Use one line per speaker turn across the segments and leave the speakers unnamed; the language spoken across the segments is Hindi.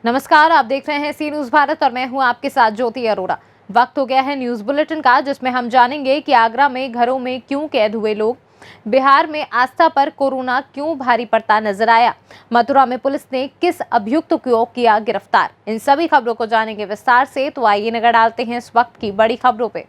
नमस्कार, आप देख रहे हैं सी न्यूज भारत और मैं हूं आपके साथ ज्योति अरोड़ा। वक्त हो गया है न्यूज बुलेटिन का, जिसमें हम जानेंगे कि आगरा में घरों में क्यों कैद हुए लोग, बिहार में आस्था पर कोरोना क्यों भारी पड़ता नजर आया, मथुरा में पुलिस ने किस अभियुक्त को किया गिरफ्तार। इन सभी खबरों को जानेंगे विस्तार से, तो आइए नजर डालते हैं इस वक्त की बड़ी खबरों पे।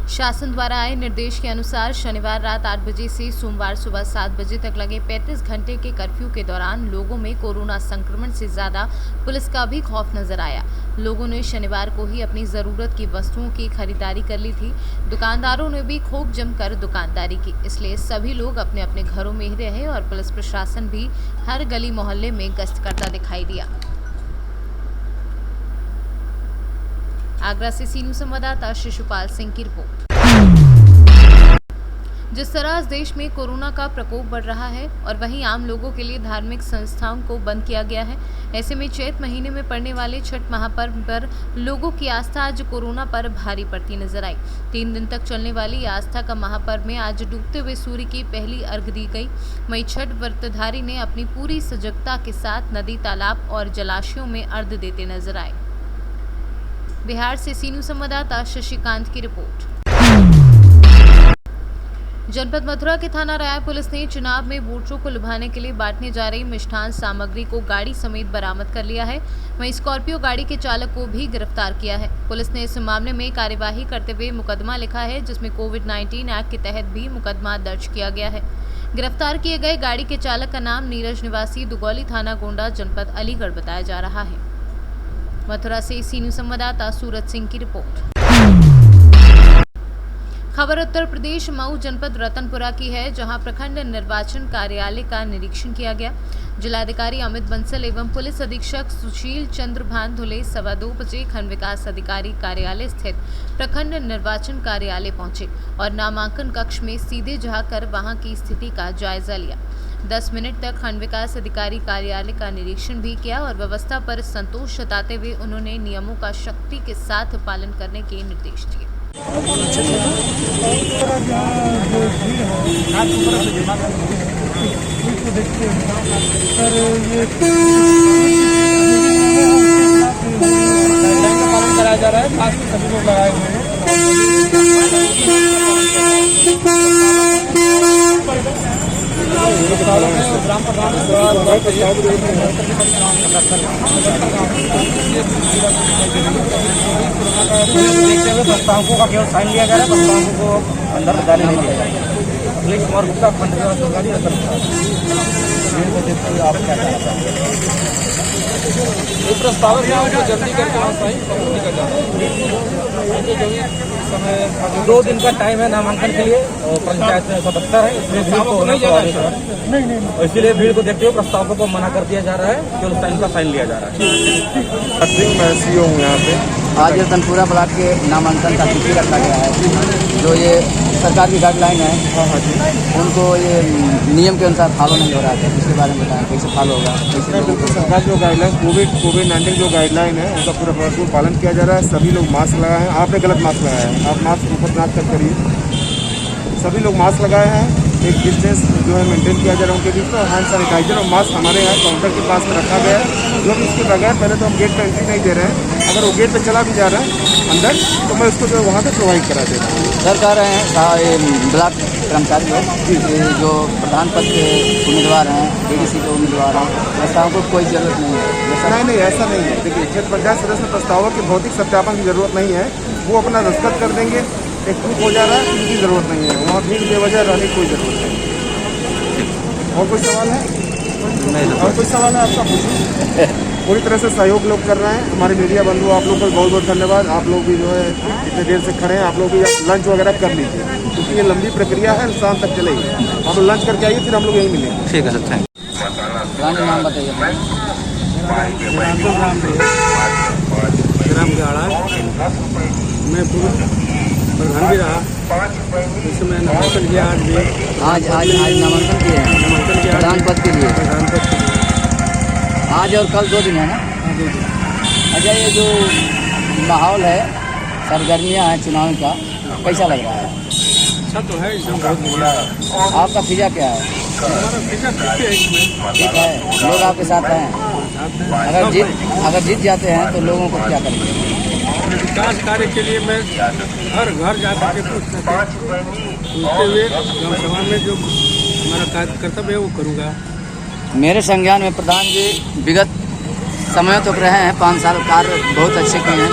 शासन द्वारा आए निर्देश के अनुसार शनिवार रात 8 बजे से सोमवार सुबह 7 बजे तक लगे 35 घंटे के कर्फ्यू के दौरान लोगों में कोरोना संक्रमण से ज्यादा पुलिस का भी खौफ नजर आया। लोगों ने शनिवार को ही अपनी जरूरत की वस्तुओं की खरीदारी कर ली थी। दुकानदारों ने भी खूब जमकर दुकानदारी की, इसलिए सभी लोग अपने अपने घरों में ही रहे और पुलिस प्रशासन भी हर गली मोहल्ले में गश्त करता दिखाई दिया। आगरा से सी न्यूज संवाददाता शिशुपाल सिंह की रिपोर्ट। जिस तरह देश में कोरोना का प्रकोप बढ़ रहा है और वहीं आम लोगों के लिए धार्मिक संस्थाओं को बंद किया गया है, ऐसे में चैत महीने में पड़ने वाले छठ महापर्व पर लोगों की आस्था आज कोरोना पर भारी पड़ती नजर आई। 3 दिन तक चलने वाली आस्था का महापर्व में आज डूबते हुए सूर्य की पहली अर्घ दी गई। वहीं छठ व्रतधारी ने अपनी पूरी सजगता के साथ नदी, तालाब और जलाशयों में अर्घ देते नजर आए। बिहार से सी न्यूज संवाददाता शशिकांत की रिपोर्ट। जनपद मथुरा के थाना राय पुलिस ने चुनाव में वोटरों को लुभाने के लिए बांटने जा रही मिष्ठान सामग्री को गाड़ी समेत बरामद कर लिया है। वहीं स्कॉर्पियो गाड़ी के चालक को भी गिरफ्तार किया है। पुलिस ने इस मामले में कार्यवाही करते हुए मुकदमा लिखा है, जिसमें कोविड-19 एक्ट के तहत भी मुकदमा दर्ज किया गया है। गिरफ्तार किए गए गाड़ी के चालक का नाम नीरज निवासी दुगौली थाना गोंडा जनपद अलीगढ़ बताया जा रहा है। मथुरा से सी न्यूज संवाददाता सूरज सिंह की रिपोर्ट। खबर उत्तर प्रदेश मऊ जनपद रतनपुरा की है, जहां प्रखंड निर्वाचन कार्यालय का निरीक्षण किया गया। जिलाधिकारी अमित बंसल एवं पुलिस अधीक्षक सुशील चंद्र भान धुले 2:15 बजे खंड विकास अधिकारी कार्यालय स्थित प्रखंड निर्वाचन कार्यालय पहुंचे और नामांकन कक्ष में सीधे जाकर वहां की स्थिति का जायजा लिया। 10 मिनट तक खंड विकास अधिकारी कार्यालय का निरीक्षण भी किया और व्यवस्था पर संतोष जताते हुए उन्होंने नियमों का सख्ती के साथ पालन करने के निर्देश दिए।
कराया जा रहा है, खास सभी लोग लगाए हुए हैं। ग्राम प्रधान देखते हुए प्रस्तावकों का केवल साइन लिया जा रहा है, प्रस्तावकों को अंदर जाने नहीं दिया जाएगा। पुलिस कुमार गुप्ता खंड विकास अधिकारी देखते हुए आप क्या कहना चाहते हैं? प्रस्तावक जल्दी करके समय 2 दिन का टाइम है नामांकन के लिए और पंचायत में 77 है, इसलिए भीड़ को होना चाहिए। इसीलिए भीड़ को देखते हुए प्रस्तावकों को मना कर दिया जा रहा है, केवल साइन का साइन लिया जा रहा है।
मैं सीओ हूँ यहाँ पे।
आज रतनपुरा ब्लॉक के नामांकन का तिथि रखा गया है। जो ये सरकार की गाइडलाइन है, उनको ये नियम के अनुसार फॉलो नहीं हो रहा है, इसके बारे में बताएं कैसे फॉलो होगा।
बिल्कुल, सरकार जो गाइडलाइन कोविड-19 जो गाइडलाइन है उसका पूरा भरपूर पालन किया जा रहा है। सभी लोग मास्क लगाए हैं। आपने गलत मास्क लगाया है, आप मास्क ऊपर नाक तक करिए। सभी लोग मास्क लगाए हैं। एक डिस्टेंस जो है मेंटेन किया जा रहा है उनके बीच में, और हैंड सैनिटाइजर और मास्क हमारे यहाँ काउंटर के पास में रखा गया है। जो भी इसके बगैर पहले तो हम गेट पर एंट्री नहीं दे रहे हैं, अगर वो गेट पर चला भी जा रहा है अंदर तो मैं उसको जो वहाँ से प्रोवाइड करा देता हूँ।
सर कह रहे हैं ब्लॉक कर्मचारी लोग जो प्रधान पद के उम्मीदवार हैं, डीडीसी के उम्मीदवार हैं, प्रस्तावकों को कोई जरूरत नहीं है।
नहीं, ऐसा नहीं है। देखिए, क्षेत्र पंचायत सदस्य प्रस्तावक के भौतिक सत्यापन की जरूरत नहीं है, वो अपना दस्तखत कर देंगे, एक प्रूफ हो जा रहा है, उनकी जरूरत नहीं है। वहाँ भीड़ बेवजह रहने की कोई जरूरत नहीं है। और कोई सवाल है? और कोई सवाल है आपका? पूछिए। पूरी तरह से सहयोग लोग कर रहे हैं। हमारे मीडिया बंधु, आप लोग को बहुत बहुत धन्यवाद। आप लोग भी जो है इतने देर से खड़े हैं, आप लोग भी लंच वगैरह कर लीजिए, क्योंकि ये लंबी प्रक्रिया है, शाम तक चलेगी। आप लोग लंच करके आइए, फिर हम लोग यहीं मिलेंगे।
ठीक है सर, थैंक यू। नाम बताइए।
ग्राम गढ़ा मैं प्रधान भी रहा, इसमें नामांकन किया।
आज नामांकन किए हैं,
नामांकन किया
प्रधान पद के लिए।
प्रधान पद के लिए
आज और कल 2 दिन है ना?
2 दिन।
अच्छा, ये जो माहौल है, सरगर्मियाँ हैं चुनाव का, कैसा लग रहा है?
अच्छा तो है, इसमें बहुत बढ़िया है।
आपका फिजा क्या है? ठीक है, लोग आपके साथ हैं। अगर जीत जाते हैं तो लोगों को क्या करेंगे?
विकास कार्य के लिए मैं हर घर जाकर के पूछते हुए ग्राम सभा में जो हमारा कर्तव्य है वो करूँगा। मेरे
संज्ञान में प्रधान जी विगत समय तो रहे हैं, 5 साल कार्य बहुत अच्छे किए हैं।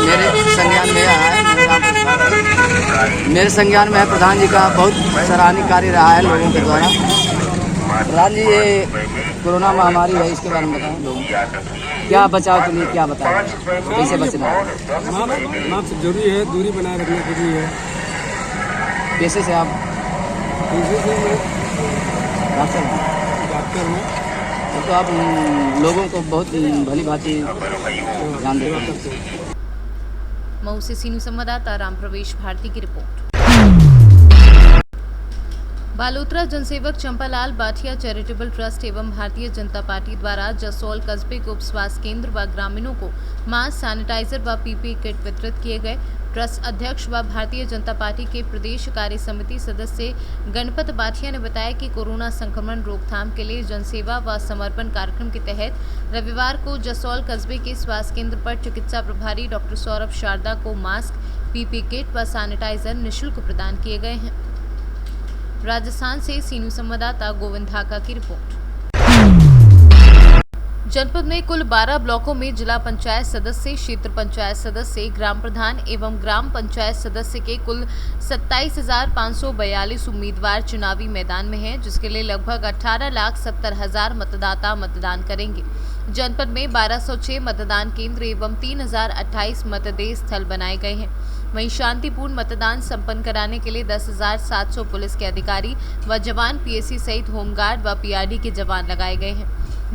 मेरे संज्ञान में है प्रधान जी का बहुत सराहनीय कार्य रहा है लोगों के द्वारा। प्रधान जी, ये कोरोना महामारी है, इसके बारे में बताएं लोगों को। क्या बचाव के लिए क्या बताएं, कैसे बचना है?
मास्क जरूरी है, दूरी बनाए रखना जरूरी है।
कैसे से आप
डॉक्टर हैं
तो आप लोगों को बहुत भली भांति ध्यान देते हैं।
मऊ से सीनू संवाददाता राम प्रवेश भारती की रिपोर्ट। बालोतरा जनसेवक चंपालाल बाठिया चैरिटेबल ट्रस्ट एवं भारतीय जनता पार्टी द्वारा जसोल कस्बे के उप स्वास्थ्य केंद्र व ग्रामीणों को मास्क, सैनिटाइजर व पीपीई किट वितरित किए गए। ट्रस्ट अध्यक्ष व भारतीय जनता पार्टी के प्रदेश कार्य समिति सदस्य गणपत बाठिया ने बताया कि कोरोना संक्रमण रोकथाम के लिए जनसेवा व समर्पण कार्यक्रम के तहत रविवार को जसोल कस्बे के स्वास्थ्य केंद्र पर चिकित्सा प्रभारी डॉक्टर सौरभ शारदा को मास्क, पीपीई किट व सैनिटाइजर निःशुल्क प्रदान किए गए हैं। राजस्थान से सीनू संवाददाता गोविंद ढाका की रिपोर्ट। जनपद में कुल 12 ब्लॉकों में जिला पंचायत सदस्य, क्षेत्र पंचायत सदस्य, ग्राम प्रधान एवं ग्राम पंचायत सदस्य के कुल 27,542 उम्मीदवार चुनावी मैदान में हैं, जिसके लिए लगभग 18,70,000 मतदाता मतदान करेंगे। जनपद में 1206 मतदान केंद्र एवं 3028 मतदेय स्थल बनाए गए हैं। वहीं शांतिपूर्ण मतदान संपन्न कराने के लिए 10,700 पुलिस के अधिकारी व जवान, पीएसी सहित होमगार्ड व पीआरडी के जवान लगाए गए हैं।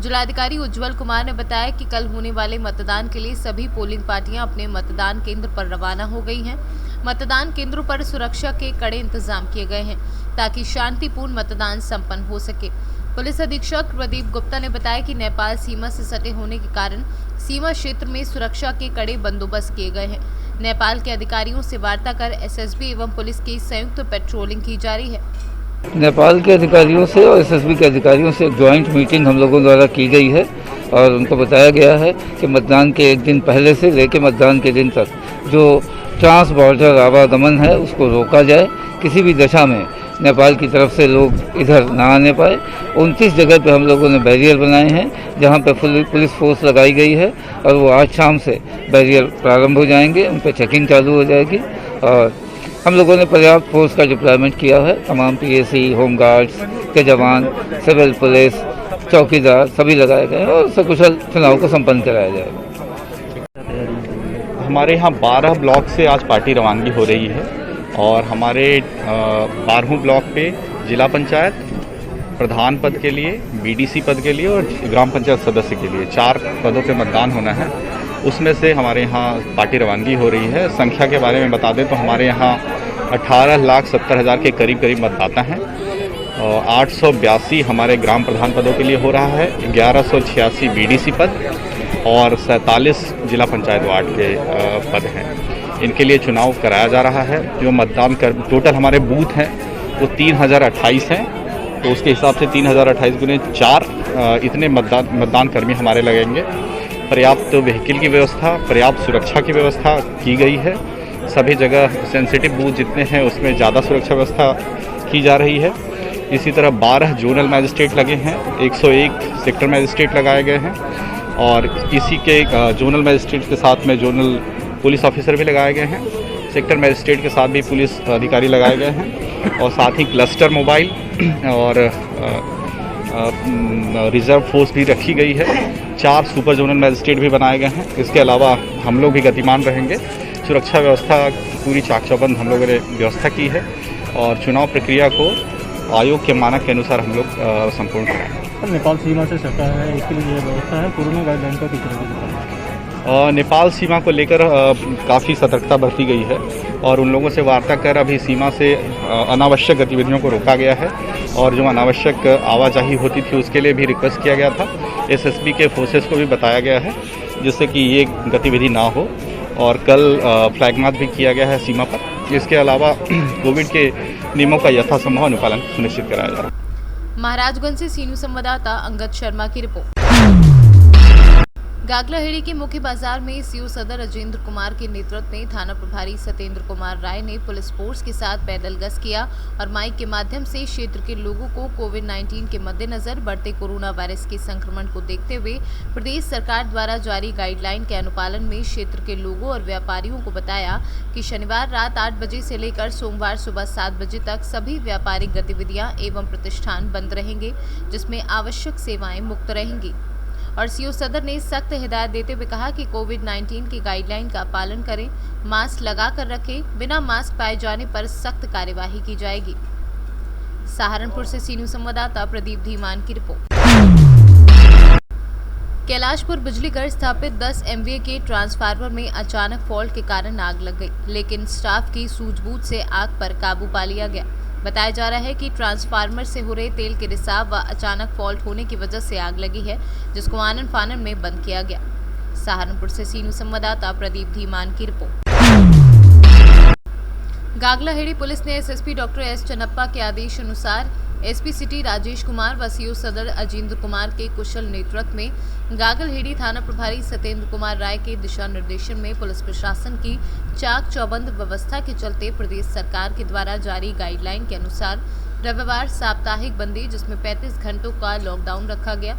जिलाधिकारी उज्जवल कुमार ने बताया कि कल होने वाले मतदान के लिए सभी पोलिंग पार्टियां अपने मतदान केंद्र पर रवाना हो गई हैं। मतदान केंद्रों पर सुरक्षा के कड़े इंतजाम किए गए हैं ताकि शांतिपूर्ण मतदान संपन्न हो सके। पुलिस अधीक्षक प्रदीप गुप्ता ने बताया कि नेपाल सीमा से सटे होने के कारण सीमा क्षेत्र में सुरक्षा के कड़े बंदोबस्त किए गए हैं। नेपाल के अधिकारियों से वार्ता कर एसएसबी एवं पुलिस की संयुक्त पेट्रोलिंग की जा रही है।
नेपाल के अधिकारियों से और एसएसबी के अधिकारियों से ज्वाइंट मीटिंग हम लोगों द्वारा की गई है और उनको बताया गया है कि मतदान के एक दिन पहले से लेकर मतदान के दिन तक जो ट्रांस बॉर्डर आवागमन है उसको रोका जाए। किसी भी दशा में नेपाल की तरफ से लोग इधर ना आने पाए। 29 जगह पे हम लोगों ने बैरियर बनाए हैं जहां पे पुलिस फोर्स लगाई गई है और वो आज शाम से बैरियर प्रारंभ हो जाएंगे, उन पर चेकिंग चालू हो जाएगी। और हम लोगों ने पर्याप्त फोर्स का डिप्लॉयमेंट किया है। तमाम पीएसी, होमगार्ड्स के जवान, सिविल पुलिस, चौकीदार सभी लगाए गए हैं और सकुशल चुनाव को संपन्न कराया जाएगा।
हमारे यहाँ 12 ब्लॉक से आज पार्टी रवानगी हो रही है और हमारे 12वें ब्लॉक पे जिला पंचायत प्रधान पद के लिए, बीडीसी पद के लिए और ग्राम पंचायत सदस्य के लिए 4 पदों पे मतदान होना है। उसमें से हमारे यहाँ पार्टी रवानगी हो रही है। संख्या के बारे में बता दें तो हमारे यहाँ 18,70,000 के करीब मतदाता हैं। 882 हमारे ग्राम प्रधान पदों के लिए हो रहा है, 1186 बीडीसी पद और 47 जिला पंचायत वार्ड के पद हैं। इनके लिए चुनाव कराया जा रहा है। जो मतदान कर टोटल हमारे बूथ हैं वो 3028 हैं, तो उसके हिसाब से 3028 गुने 4 इतने मतदान कर्मी हमारे लगेंगे। पर्याप्त व्हीकल की व्यवस्था, पर्याप्त सुरक्षा की व्यवस्था की गई है। सभी जगह सेंसिटिव बूथ जितने हैं उसमें ज़्यादा सुरक्षा व्यवस्था की जा रही है। इसी तरह 12 जोनल मैजिस्ट्रेट लगे हैं, 101 सेक्टर मैजिस्ट्रेट लगाए गए हैं और इसी के जोनल मैजिस्ट्रेट के साथ में जोनल पुलिस ऑफिसर भी लगाए गए हैं। सेक्टर मैजिस्ट्रेट के साथ भी पुलिस अधिकारी लगाए गए हैं और साथ ही क्लस्टर मोबाइल और रिजर्व फोर्स भी रखी गई है। 4 सुपर जोनल मैजिस्ट्रेट भी बनाए गए हैं। इसके अलावा हम लोग भी गतिमान रहेंगे। सुरक्षा व्यवस्था पूरी चाक चौबंद हम लोगों ने व्यवस्था की है और चुनाव प्रक्रिया को आयोग के मानक के अनुसार हम लोग संपूर्ण कराएंगे।
नेपाल सीमा से सटा है, इसके लिए ये व्यवस्था है। कोरोना गाइडलाइन का किस तरह
नेपाल सीमा को लेकर काफ़ी सतर्कता बरती गई है और उन लोगों से वार्ता कर अभी सीमा से अनावश्यक गतिविधियों को रोका गया है और जो अनावश्यक आवाजाही होती थी उसके लिए भी रिक्वेस्ट किया गया था। एसएसबी के फोर्सेस को भी बताया गया है जिससे कि ये गतिविधि ना हो और कल फ्लैग मार्च भी किया गया है सीमा पर। इसके अलावा कोविड के नियमों का यथासंभव अनुपालन सुनिश्चित कराया जा रहा है।
महाराजगंज से सीनू संवाददाता अंगद शर्मा की रिपोर्ट। गागलाहेड़ी के मुख्य बाजार में सीओ सदर राजेंद्र कुमार के नेतृत्व में थाना प्रभारी सत्येंद्र कुमार राय ने पुलिस फोर्स के साथ पैदल गश्त किया और माइक के माध्यम से क्षेत्र के लोगों को कोविड-19 के मद्देनजर बढ़ते कोरोना वायरस के संक्रमण को देखते हुए प्रदेश सरकार द्वारा जारी गाइडलाइन के अनुपालन में क्षेत्र के लोगों और व्यापारियों को बताया कि शनिवार रात 8 बजे से लेकर सोमवार सुबह 7 बजे तक सभी व्यापारिक गतिविधियां एवं प्रतिष्ठान बंद रहेंगे, जिसमें आवश्यक सेवाएं मुक्त रहेंगी। और सीओ सदर ने सख्त हिदायत देते हुए कहा कि कोविड-19 की गाइडलाइन का पालन करें, मास्क लगा कर रखें, बिना मास्क पाए जाने पर सख्त कार्यवाही की जाएगी। सहारनपुर से सीनू संवाददाता प्रदीप धीमान की रिपोर्ट। कैलाशपुर बिजली घर स्थापित 10 MVA के ट्रांसफार्मर में अचानक फॉल्ट के कारण आग लग गई, लेकिन स्टाफ की सूझबूझ से आग पर काबू पा लिया गया। बताया जा रहा है कि ट्रांसफार्मर से हो रहे तेल के रिसाव व अचानक फॉल्ट होने की वजह से आग लगी है, जिसको आनन फानन में बंद किया गया। सहारनपुर से सीनू संवाददाता प्रदीप धीमान की रिपोर्ट। गागलाहेड़ी पुलिस ने एसएसपी डॉक्टर एस चन्नप्पा के आदेश अनुसार एसपी सिटी राजेश कुमार व सीओ सदर अजेंद्र कुमार के कुशल नेतृत्व में गागलाहेड़ी थाना प्रभारी सत्येंद्र कुमार राय के दिशा निर्देशन में पुलिस प्रशासन की चाक चौबंद व्यवस्था के चलते प्रदेश सरकार के द्वारा जारी गाइडलाइन के अनुसार रविवार साप्ताहिक बंदी, जिसमें 35 घंटों का लॉकडाउन रखा गया,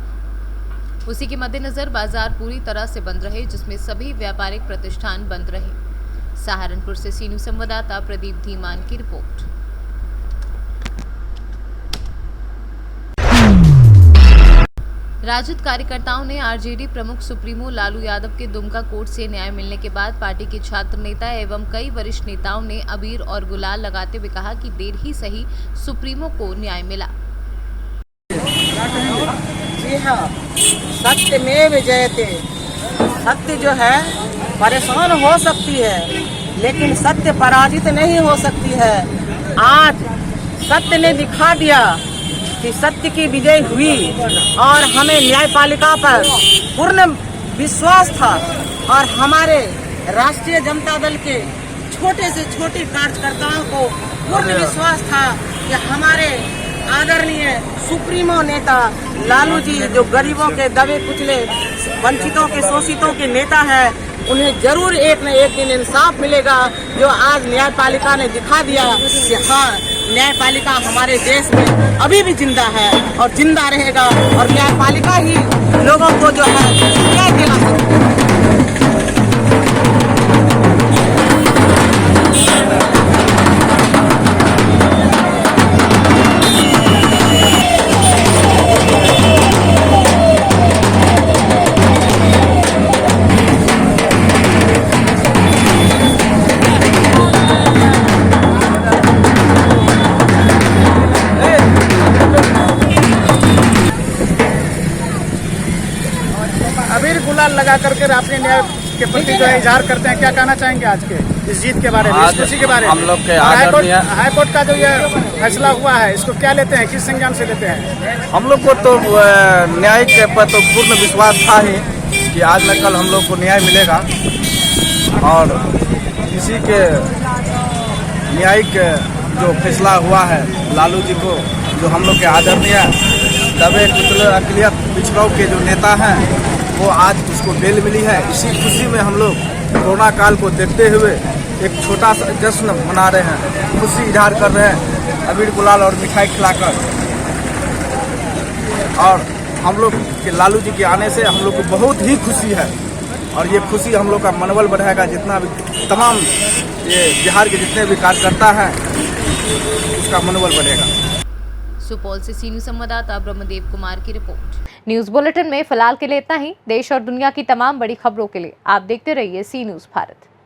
उसी के मद्देनजर बाजार पूरी तरह से बंद रहे, जिसमें सभी व्यापारिक प्रतिष्ठान बंद रहे। सहारनपुर से सीनू संवाददाता प्रदीप धीमान की रिपोर्ट। राजद कार्यकर्ताओं ने आरजेडी प्रमुख सुप्रीमो लालू यादव के दुमका कोर्ट से न्याय मिलने के बाद पार्टी के छात्र नेता एवं कई वरिष्ठ नेताओं ने अबीर और गुलाल लगाते हुए कहा कि देर ही सही सुप्रीमो को न्याय मिला।
जी हाँ, सत्यमेव जयते। सत्य जो है परेशान हो सकती है, लेकिन सत्य पराजित नहीं हो सकती है। आज सत्य ने दिखा दिया कि सत्य की विजय हुई और हमें न्यायपालिका पर पूर्ण विश्वास था और हमारे राष्ट्रीय जनता दल के छोटे से छोटे कार्यकर्ताओं को पूर्ण विश्वास था कि हमारे आदरणीय सुप्रीमो नेता लालू जी, जो गरीबों के दबे कुचले वंचितों के शोषितों के नेता है, उन्हें जरूर एक न एक दिन इंसाफ मिलेगा। जो आज न्यायपालिका ने दिखा दिया कि हाँ, न्यायपालिका हमारे देश में अभी भी जिंदा है और जिंदा रहेगा और न्यायपालिका ही लोगों को जो है न्याय दिला सकती है।
अबीर गुलाल लगा करके अपने न्याय के प्रति जो है इजहार करते हैं। क्या कहना चाहेंगे आज के इस जीत के बारे में, इस खुशी के बारे में?
हम लोग के
हाईकोर्ट का जो ये फैसला हुआ है, इसको क्या लेते हैं, किस संज्ञान से लेते हैं?
हम लोग को तो न्याय पर तो पूर्ण विश्वास था ही कि आज न कल हम लोग को न्याय मिलेगा और इसी के न्यायिक जो फैसला हुआ है लालू जी को, जो हम लोग के आदरणीय दबे कुचले अकलियत पिछड़ों के जो नेता हैं, वो आज उसको बेल मिली है। इसी खुशी में हम लोग कोरोना काल को देखते हुए एक छोटा सा जश्न मना रहे हैं, खुशी इजहार कर रहे हैं अबीर गुलाल और मिठाई खिलाकर। और हम लोग के लालू जी के आने से हम लोग को बहुत ही खुशी है और ये खुशी हम लोग का मनोबल बढ़ाएगा। जितना भी तमाम ये बिहार के जितने भी कार्यकर्ता हैं, उसका मनोबल बढ़ेगा।
सुपौल से सीनू संवाददाता ब्रह्मदेव कुमार की रिपोर्ट। न्यूज बुलेटिन में फिलहाल के लिए इतना ही। देश और दुनिया की तमाम बड़ी खबरों के लिए आप देखते रहिए सी न्यूज भारत।